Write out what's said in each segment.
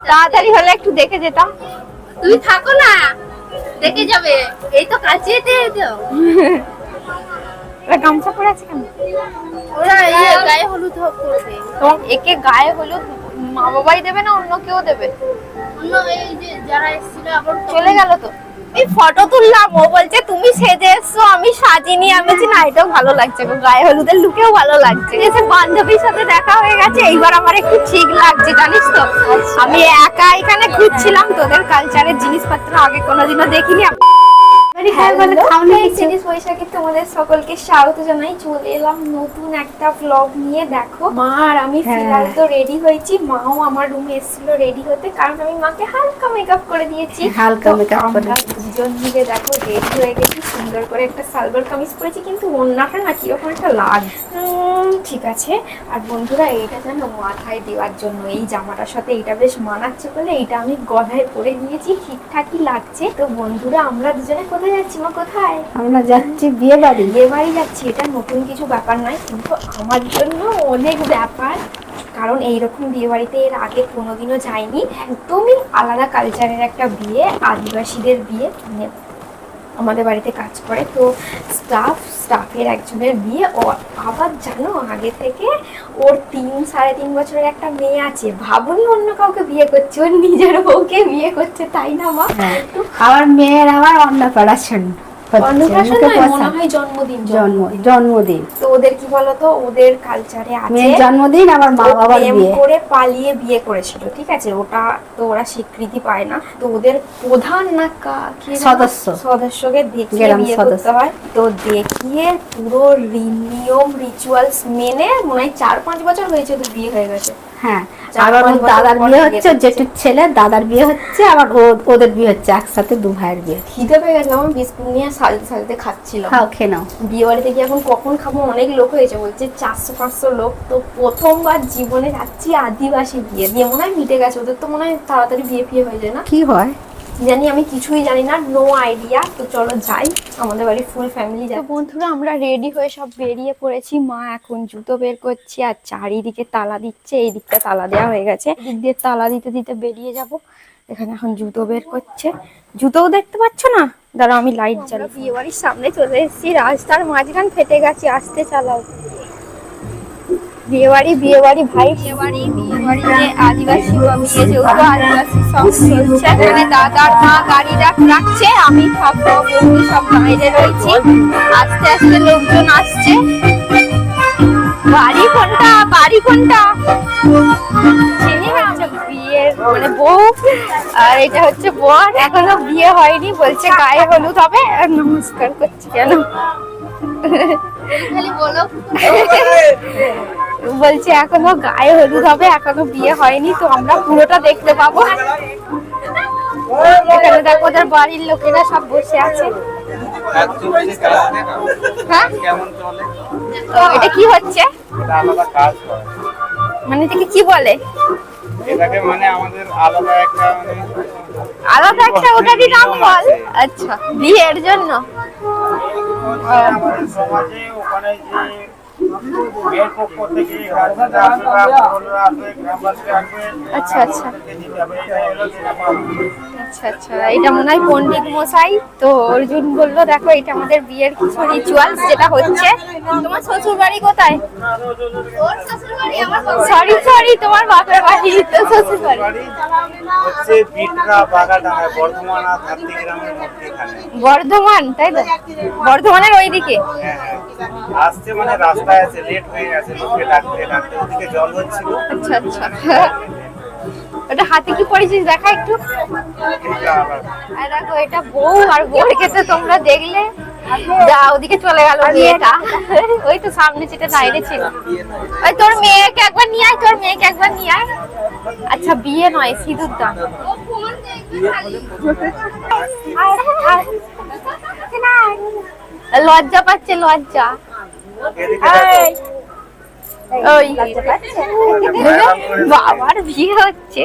তাড়াতাড়ি হলে একটু দেখে যেতাম। তুমি থাকো না, দেখে যাবে। এই তো কাছে তো ওরা গামছা পরে আছে কেন? ওরা গায়ে হলুদ করবে। তো একে গায়ে হলুদ মা বাবাই দেবে না অন্য কেউ দেবে? অন্য এই যে যারা এসেছিল আবার চলে গেল তো। এই ফটো তুললাম, ও বলছে তুমি সেজে এসছো আমি সাজিনি। আমি বলছি না এটাও ভালো লাগছে, গায়ে হলুদের লুকেও ভালো লাগছে। এসে বান্ধবীর সাথে দেখা হয়ে গেছে, এইবার আমার একটু ঠিক লাগছে জানিস তো। আমি একা এখানে ঘুরছিলাম, তোদের কালচারের জিনিসপত্র আগে কোনোদিনও দেখিনি। তোমাদের সকলকে স্বাগত জানাই। চলে এলাম নতুন একটা ব্লগ নিয়ে। দেখো মা আর আমি ফিলহাল তো রেডি হয়েছি, মাও আমার রুমে এসেছিল রেডি হতে, কারণ আমি মাকে হালকা মেকআপ করে দিয়েছি। হালকা মেকআপ করে দুজন মিলে দেখো রেডি হয়ে গেছি, সুন্দর করে একটা সালোয়ার কামিজ পরেছি, কিন্তু ওড়নাটা না কিরকম একটা ঠিক আছে। আর বন্ধুরা এইটা জানো মাথায় দেওয়ার জন্য এই জামাটার সাথে এইটা বেশ মানাচ্ছে বলে এইটা আমি গলায় পরে নিয়েছি, ঠিকঠাকই লাগছে। তো বন্ধুরা আমরা দুজনে কোথায় যাচ্ছি মা? কোথায় আমরা যাচ্ছি? বিয়ে বাড়ি। বিয়ে বাড়ি যাচ্ছি, এটা নতুন কিছু ব্যাপার নয়, কিন্তু আমার জন্য অনেক ব্যাপার, কারণ এইরকম বিয়ে বাড়িতে এর আগে কোনোদিনও যাইনি। একদমই আলাদা কালচারের একটা বিয়ে, আদিবাসীদের বিয়ে। মানে আমাদের বাড়িতে কাজ করে তো স্টাফের একজনের বিয়ে। ও আবার জানো আগে থেকে ওর 3-3.5 বছরের একটা মেয়ে আছে। ভাবুনি অন্য কাউকে বিয়ে করছে, ওর নিজের বউকে বিয়ে করছে, তাই না মা? আমার মেয়ের আবার অন্নপ্রাশন জন্মদিন। তো ওদের কি বলতো, ওদের কালচারে আছে জন্মদিন আবার মা বাবার বিয়ে করে পালিয়ে বিয়ে করেছিল, ঠিক আছে? ওটা তো ওরা স্বীকৃতি পায় না, তো ওদের প্রধান না সদস্যকে দেখিয়ে বিয়ে করতে হয়। তো দেখিয়ে পুরো নিয়ম রিচুয়ালস মেনে মনে হয় 4-5 বছর হয়েছে তো বিয়ে হয়ে গেছে। হ্যাঁ, আবার ওর দাদার বিয়ে হচ্ছে, জেঠুর ছেলে দাদার বিয়ে হচ্ছে, আবার ওদের বিয়ে হচ্ছে, একসাথে দু ভাইয়ের বিয়ে। খিদে পেয়ে গেছে, আমার বিস্কুট নিয়ে সালতে খাচ্ছিলাম। খাও, খেয়ে নাও। বিয়ে বাড়িতে গিয়ে এখন কখন খাবো, অনেক লোক হয়েছে, বলছে 400-500 লোক। তো প্রথমবার জীবনে যাচ্ছি আদিবাসী বিয়ে। বিয়ে মনে হয় মিটে গেছে ওদের, তো মনে হয় তাড়াতাড়ি বিয়ে ফিয়ে হয়ে যায় না? কি হয় জানি, আমি কিছুই জানি না, নো আইডিয়া। তো চলো যাই, আমাদের বাড়ি ফুল ফ্যামিলি যাই। বন্ধুরা আমরা রেডি হয়ে সব বেরিয়ে পড়েছি। মা এখন জুতো বের করছে আর চারিদিকে তালা দিচ্ছে। এই দিকটা তালা দেওয়া হয়ে গেছে, এদিক দিয়ে তালা দিতে দিতে বেরিয়ে যাব। এখানে এখন জুতো বের করছে, জুতোও দেখতে পাচ্ছ না? দাঁড়াও আমি লাইট জ্বালাই। বিয়ে বাড়ির সামনে চলে এসেছি, রাস্তার মাঝখান ফেটে গেছি, আসতে চালাও। বিয়ে বাড়ি ভাই, বিয়ে বাড়িতে আদিবাসী বিয়ে, যেহেতু আদিবাসী সব চলছে। এখানে দাদার মা গাড়ি রাখছে, আমি থাকবো বন্ধু সব বাইরে রয়েছি। আস্তে আস্তে লোকজন আসছে। বাড়ি কোনটা চিনি না? বিয়ের মানে বউ, আর এটা হচ্ছে বর। এখনো বিয়ে হয়নি, বলছে গায়ে হলুদ হবে। নমস্কার করছি কেন? বলছে এখনো গায়ে হলুদ হবে, এখনো বিয়ে হয়নি, তো আমরা পুরোটা দেখতে পাবো। এখানে দেখো ওদের বাড়ির লোকেরা সব বসে আছে। হ্যাঁ, এটা কি হচ্ছে? মানে এটাকে কি বলে? এটাকে মানে আমাদের আলাদা একটা ওটারই নাম বল। আচ্ছা, বিয়ের জন্য আমাদের সমাজে ওখানে যে বিয়ের পক্ষ থেকে আচ্ছা এটা মনে হয় পণ্ডিত মশাই। তো অর্জুন বললো দেখো এটা আমাদের বিয়ের কিছু রিচুয়ালস যেটা হচ্ছে। তোমার শ্বশুর বাড়ি কোথায়? সরি তোমার বাপের বাড়ি। তো শ্বশুর বাড়ি হচ্ছে বিটরা বাগাডাঙ্গা, বর্ধমান আর ধাত্রীগ্রামের মধ্যখানে। বর্ধমান, তাই তো? বর্ধমানের ওইদিকে আসছে, মানে রাস্তায় আছে, লেট হয়ে গেছে, লোকে ডাকতে ওদিকে জল হচ্ছিল। আচ্ছা ওটা হাতে কি পড়েছিস দেখা একটু। দেখো এটা বউ, আর বউকে তো তোমরা দেখলে। যা ওদিকে চলে গেল বিয়েটা। ওই তো সামনে যেটা দাঁড়িয়ে ছিল। ওই তোর মেয়েকে একবার নিয়ে আয়, আচ্ছা বিয়ে নয়, সিঁদুর দান। লজ্জা পাচ্ছে, লজ্জা। ওই বাবার বিয়ে হচ্ছে।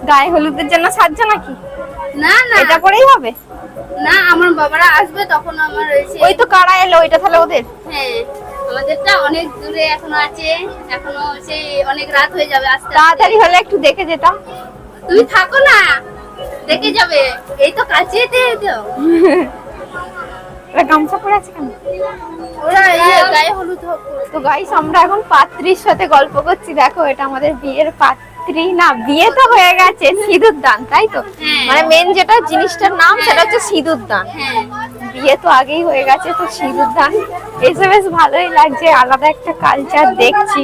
গায়ে হলুদের জন্য সাজছো নাকি? না এটা পরেই হবে না, আমার বাবারা আসবে তখন আমার ওই তো কারা এলো, ওইটা তাহলে ওদের। হ্যাঁ, আমাদেরটা অনেক দূরে এখনো আছে, এখনো সেই অনেক রাত হয়ে যাবে আস্তে আস্তে। তাড়াতাড়ি হলে একটু দেখে যেতাম। তুমি থাকো না, দেখে যাবে, এই তো কাছেতে তো। ওরা গামছা পরে আছে কেন? ওরা গায়ে হলুদ হোক। তো গাইস আমরা এখন পাত্রীর সাথে গল্প করছি। দেখো এটা আমাদের বিয়ের পাত্রী, না বিয়ে তো হয়ে গেছে, সিঁদুর দান, তাই তো? হ্যাঁ। মানে মেন যেটা জিনিসটার নাম সেটা হচ্ছে সিঁদুর দান। হ্যাঁ, বিয়ে তো আগেই হয়ে গেছে, তো সিঁদুর দান এসে বেশ ভালোই লাগছে, আলাদা একটা কালচার দেখছি।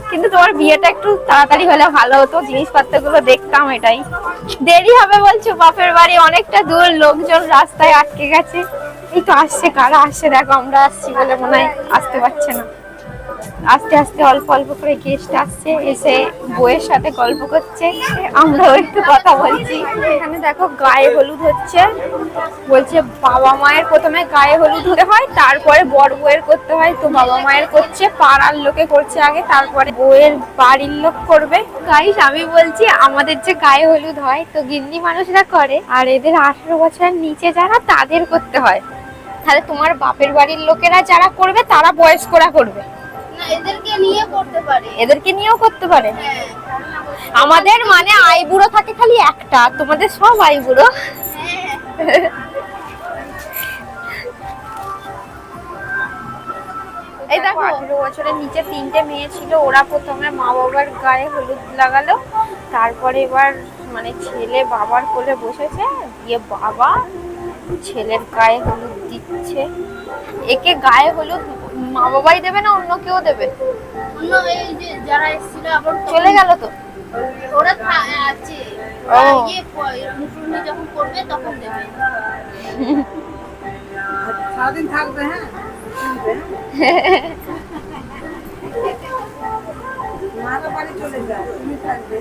কিন্তু তোমার বিয়েটা একটু তাড়াতাড়ি হলে ভালো হতো, জিনিসপত্রগুলো দেখতাম। এটাই দেরি হবে বলছো, বাপের বাড়ি অনেকটা দূর, লোকজন রাস্তায় আটকে গেছে। এই তো আসছে, কারা আসছে দেখো, আমরা আসছি বলে মনে হয় আসতে পারছে না। আস্তে আস্তে অল্প অল্প করে গেস্ট আসছে, এসে বউয়ের সাথে গল্প করছে, আমরাও একটু কথা বলছি। এখানে দেখো গায়ে হলুদ হচ্ছে, বলছে বাবা মায়ের প্রথমে গায়ে হলুদ হতে হয়, তারপরে বর বউয়ের করতে হয়। তো বাবা মায়ের করছে, পাড়ার লোকে করছে আগে, তারপরে বউয়ের বাড়ির লোক করবে। গাইস আমি বলছি আমাদের যে গায়ে হলুদ হয় তো গিন্নি মানুষরা করে, আর এদের 18 বছরের নিচে যারা তাদের করতে হয়। তাহলে তোমার বাপের বাড়ির লোকেরা যারা করবে তারা বয়স্করা করবে, না এদেরকে নিয়ে করতে পারে। এদেরকে নিয়েও করতে পারে। হ্যাঁ, আমাদের মানে আইবুড়ো থাকে খালি একটা, তোমাদের সব আইবুড়ো। হ্যাঁ। এই দেখো 18 বছরের নিচে 3টে মেয়ে ছিল, ওরা প্রথমে মা বাবার গায়ে হলুদ লাগালো, তারপরে এবার মানে ছেলে বাবার কোলে বসেছে, দিয়ে বাবা ছেলের গায়ে হলুদ দিচ্ছে। একে গায়ে হলুদ মা বাবাই দেবে না অন্য কেউ দেবে? অন্য এই যে যারা এসেছিল আবার চলে গেল তো। ওরা আছে, ও। ইয়ে মুসলিম যখন করবে তখন দেবে। সারাদিন থাকবে। হ্যাঁ মারা বাড়ি চলে যায়, তুমি থাকবে।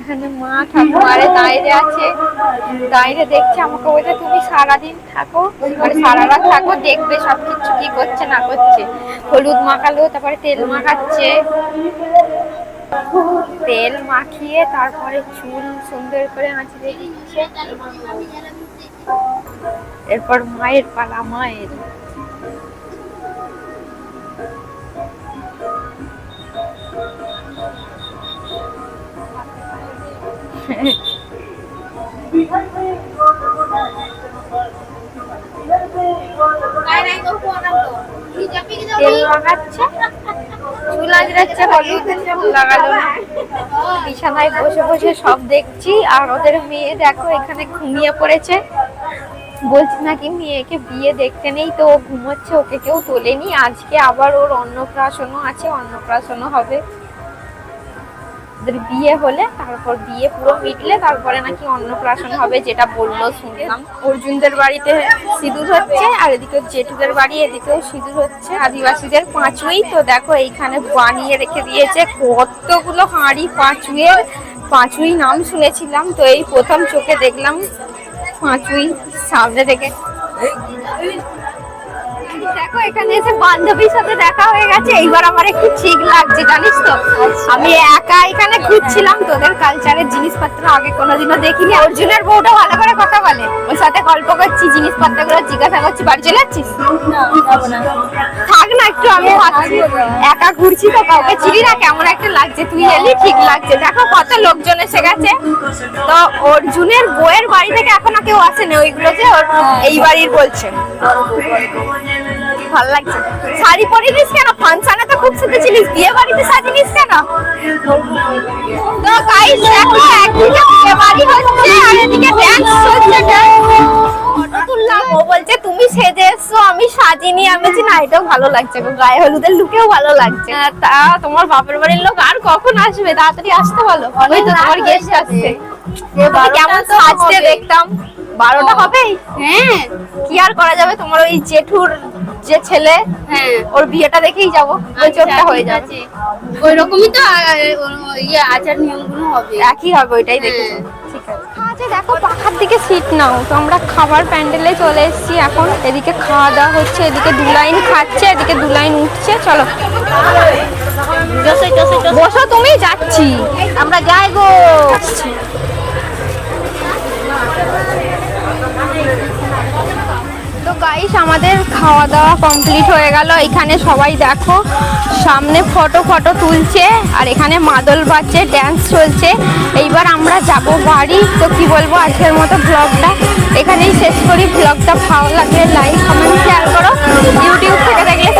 এখানে মা ঠাকুমারে দাঁড়িয়ে আছে, দাঁড়িয়ে দেখছে, আমাকে বলছে তুমি সারাদিন থাকো, মানে সারা রাত থাকো, দেখবে সবকিছু কি করছে না করছে। হলুদ মাখালো, তারপরে তেল মাখাচ্ছে, তেল মাখিয়ে তারপরে চুল সুন্দর করে আঁচড়ে দিচ্ছে। এরপর মায়ের পালা, মায়ের। তেল লাগাচ্ছে, চুল আঁচড়াচ্ছে, হলুদ লাগালো না। বিছানায় বসে বসে সব দেখছি, আর ওদের মেয়ে দেখো এখানে ঘুমিয়ে পড়েছে। বলছি নাকি মেয়েকে বিয়ে দেখতে নেই, তো ও ঘুমোচ্ছে, ওকে কেউ তোলেনি। আজকে আবার ওর অন্নপ্রাশনও আছে, অন্নপ্রাশনও হবে। ওদের বিয়ে হলে তারপর বিয়ে পুরো মিটলে তারপরে নাকি অন্নপ্রাশন হবে, যেটা বললো শুনলাম। অর্জুনদের বাড়িতে সিঁদুর হচ্ছে, আর এদিকে জেঠুদের বাড়ি, এদিকেও সিঁদুর হচ্ছে। আদিবাসীদের পাঁচুই তো দেখো এইখানে বানিয়ে রেখে দিয়েছে, কতগুলো হাঁড়ি পাঁচুয়ের। পাঁচুই নাম শুনেছিলাম, তো এই প্রথম চোখে দেখলাম পাঁচুই সামনে থেকে। দেখো এখানে এসে বান্ধবীর সাথে দেখা হয়ে গেছে, এইবার আমার একটু ঠিক লাগছে জানিস তো। আমি একা এখানে ঘুরছিলাম, তোদের কালচারের জিনিসপত্র আগে কোনোদিনও দেখিনি। অর্জুনের বউটা ভালো করে কথা বলে, ওর সাথে গল্প করছি, জিনিসপত্রগুলো জিজ্ঞাসা করছি। বাড়ি চলে যাচ্ছিস? থাক না একটু, আমি ভাবছি একা ঘুরছি তো, কাউকে চিনি না, কেমন একটা লাগছে। তুই এলি ঠিক লাগছে। দেখো কত লোকজন এসে গেছে। তো অর্জুনের বউয়ের বাড়ি থেকে এখনো কেউ আসেনি, ওইগুলো যে ওর এই বাড়ির বলছে। ভালো লাগছে। শাড়ি পরিনিস কেন? ফাংশনে তো খুব সেজেছিলিস, বিয়ে বাড়িতে সাজিনিস কেন? তো গাইস দেখো একদিকে বিয়ে বাড়ি হচ্ছে আর এদিকে ড্যান্স হচ্ছে। ফটো তুললাম, ও বলছে তুমি সেজে এসছো, আমি সাজিনি। আমি বলছি না, এটাও ভালো লাগছে, গায়ে হলুদের লুকেও ভালো লাগছে। তা তোমার বাপের বাড়ির লোক আর কখন আসবে? তাড়াতাড়ি আসতে বলো, ওই তো তোমার গেস্ট আসছে। কেমন সাজতে দেখতাম। 12টা হবেই। হ্যাঁ, কি আর করা যাবে, তোমার ওই জেঠুর যে ছেলে, হ্যাঁ, ওর বিয়েটা দেখেই যাবো, বছরটা হয়ে যাবে। ওই রকমই তো ইয়ে আচার নিয়মগুলো হবে, একই হবে, ওইটাই দেখে যাবো। ঠিক আছে। আচ্ছা দেখো পাখার দিকে সিট নাও। তো আমরা খাবার প্যান্ডেলে চলে এসেছি এখন। এদিকে খাওয়া দাওয়া হচ্ছে, এদিকে 2 লাইন খাচ্ছে, এদিকে 2 লাইন উঠছে। চলো বসো তুমি, যাচ্ছি আমরা, যাই গো। তো গাইস আমাদের খাওয়া দাওয়া কমপ্লিট হয়ে গেল। এখানে সবাই দেখো সামনে ফটো তুলছে আর এখানে মাদল বাজছে, ড্যান্স চলছে। এইবার আমরা যাব বাড়ি। তো কি বলবো, আজকের মতো ব্লগটা এখানেই শেষ করি। ব্লগটা ভালো লাগলে লাইক কমেন্ট শেয়ার করো। ইউটিউব থেকে দেখলে